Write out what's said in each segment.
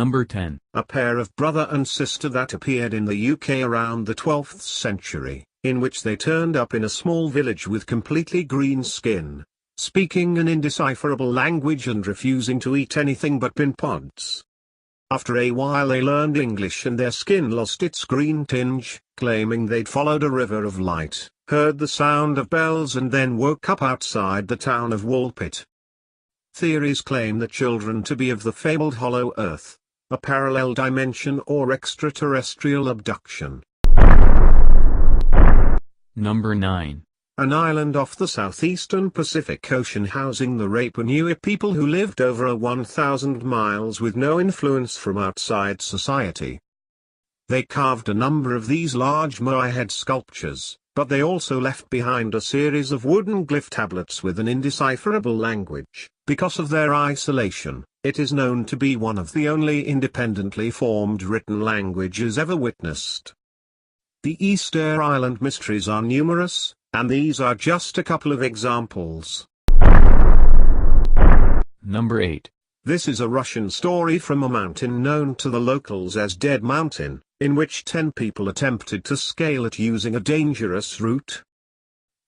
Number 10. A pair of brother and sister that appeared in the UK around the 12th century, in which they turned up in a small village with completely green skin, speaking an indecipherable language and refusing to eat anything but bean pods. After a while they learned English and their skin lost its green tinge, claiming they'd followed a river of light, heard the sound of bells and then woke up outside the town of Woolpit. Theories claim the children to be of the fabled hollow earth, a parallel dimension or extraterrestrial abduction. Number 9. An island off the southeastern Pacific Ocean housing the Rapa Nui people who lived over 1,000 miles with no influence from outside society. They carved a number of these large moai-head sculptures, but they also left behind a series of wooden glyph tablets with an indecipherable language. Because of their isolation, it is known to be one of the only independently formed written languages ever witnessed. The Easter Island mysteries are numerous, and these are just a couple of examples. Number 8. This is a Russian story from a mountain known to the locals as Dead Mountain, in which 10 people attempted to scale it using a dangerous route.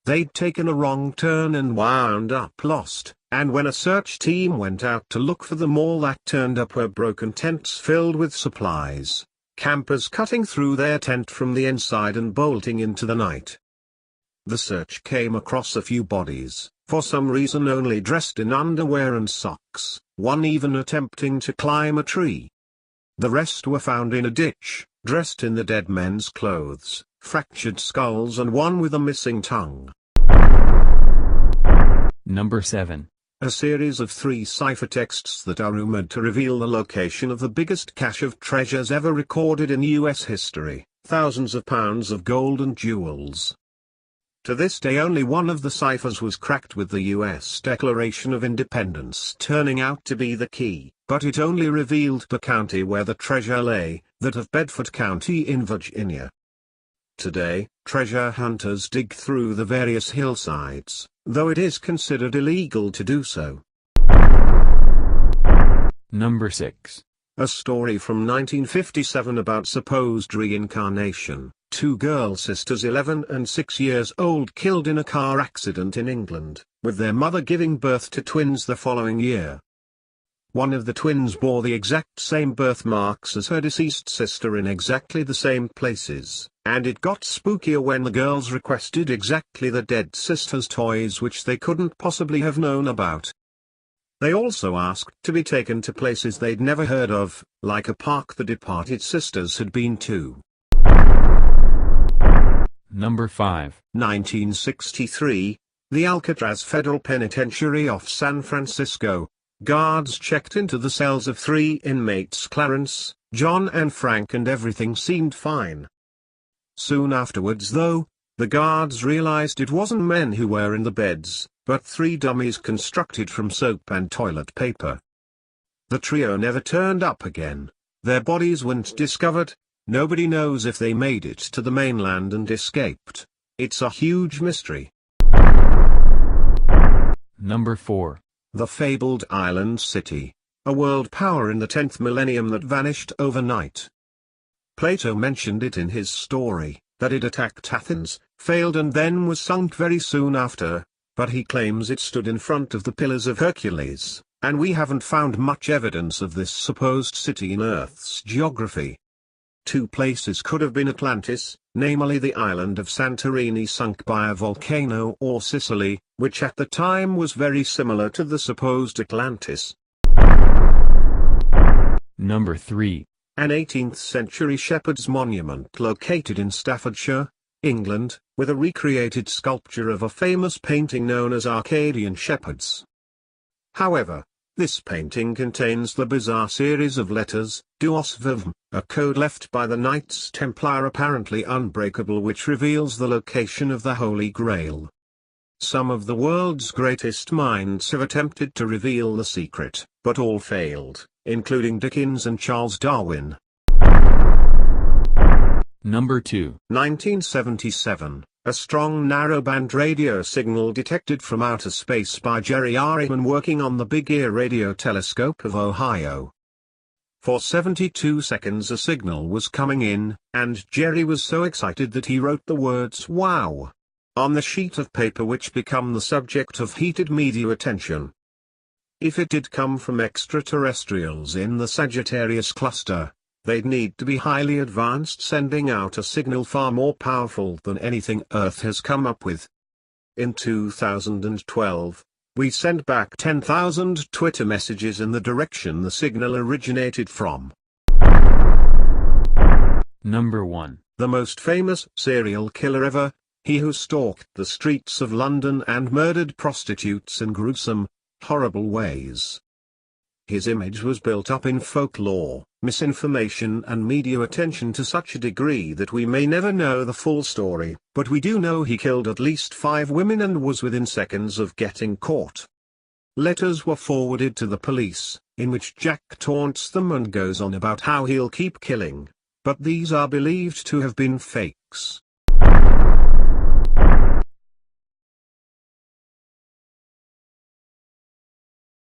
They'd taken a wrong turn and wound up lost, and when a search team went out to look for them, all that turned up were broken tents filled with supplies, campers cutting through their tent from the inside and bolting into the night. The search came across a few bodies, for some reason only dressed in underwear and socks, one even attempting to climb a tree. The rest were found in a ditch, dressed in the dead men's clothes, fractured skulls and one with a missing tongue. Number 7. A series of 3 ciphertexts that are rumored to reveal the location of the biggest cache of treasures ever recorded in U.S. history, thousands of pounds of gold and jewels. To this day only one of the ciphers was cracked, with the U.S. Declaration of Independence turning out to be the key, but it only revealed the county where the treasure lay, that of Bedford County in Virginia. Today, treasure hunters dig through the various hillsides, though it is considered illegal to do so. Number 6. A story from 1957 about supposed reincarnation. 2 girl sisters 11 and 6 years old killed in a car accident in England, with their mother giving birth to twins the following year. One of the twins bore the exact same birthmarks as her deceased sister in exactly the same places, and it got spookier when the girls requested exactly the dead sister's toys, which they couldn't possibly have known about. They also asked to be taken to places they'd never heard of, like a park the departed sisters had been to. Number 5. 1963, the Alcatraz Federal Penitentiary off San Francisco. Guards checked into the cells of 3 inmates, Clarence, John and Frank, and everything seemed fine. Soon afterwards though, the guards realized it wasn't men who were in the beds, but 3 dummies constructed from soap and toilet paper. The trio never turned up again, their bodies weren't discovered, nobody knows if they made it to the mainland and escaped. It's a huge mystery. Number 4. The fabled island city, a world power in the 10th millennium that vanished overnight. Plato mentioned it in his story, that it attacked Athens, failed and then was sunk very soon after, but he claims it stood in front of the Pillars of Hercules, and we haven't found much evidence of this supposed city in Earth's geography. 2 places could have been Atlantis, namely the island of Santorini sunk by a volcano, or Sicily, which at the time was very similar to the supposed Atlantis. Number 3. An 18th century shepherd's monument located in Staffordshire, England, with a recreated sculpture of a famous painting known as Arcadian Shepherds. However, this painting contains the bizarre series of letters, Duos Vivum, a code left by the Knights Templar apparently unbreakable, which reveals the location of the Holy Grail. Some of the world's greatest minds have attempted to reveal the secret, but all failed, including Dickens and Charles Darwin. Number 2. 1977. A strong narrowband radio signal detected from outer space by Jerry Ahriman working on the Big Ear radio telescope of Ohio. For 72 seconds a signal was coming in, and Jerry was so excited that he wrote the words "wow" on the sheet of paper, which become the subject of heated media attention. If it did come from extraterrestrials in the Sagittarius cluster, they'd need to be highly advanced, sending out a signal far more powerful than anything Earth has come up with. In 2012, we sent back 10,000 Twitter messages in the direction the signal originated from. Number 1. The most famous serial killer ever, he who stalked the streets of London and murdered prostitutes in gruesome, horrible ways. His image was built up in folklore, misinformation and media attention to such a degree that we may never know the full story, but we do know he killed at least 5 women and was within seconds of getting caught. Letters were forwarded to the police, in which Jack taunts them and goes on about how he'll keep killing, but these are believed to have been fakes.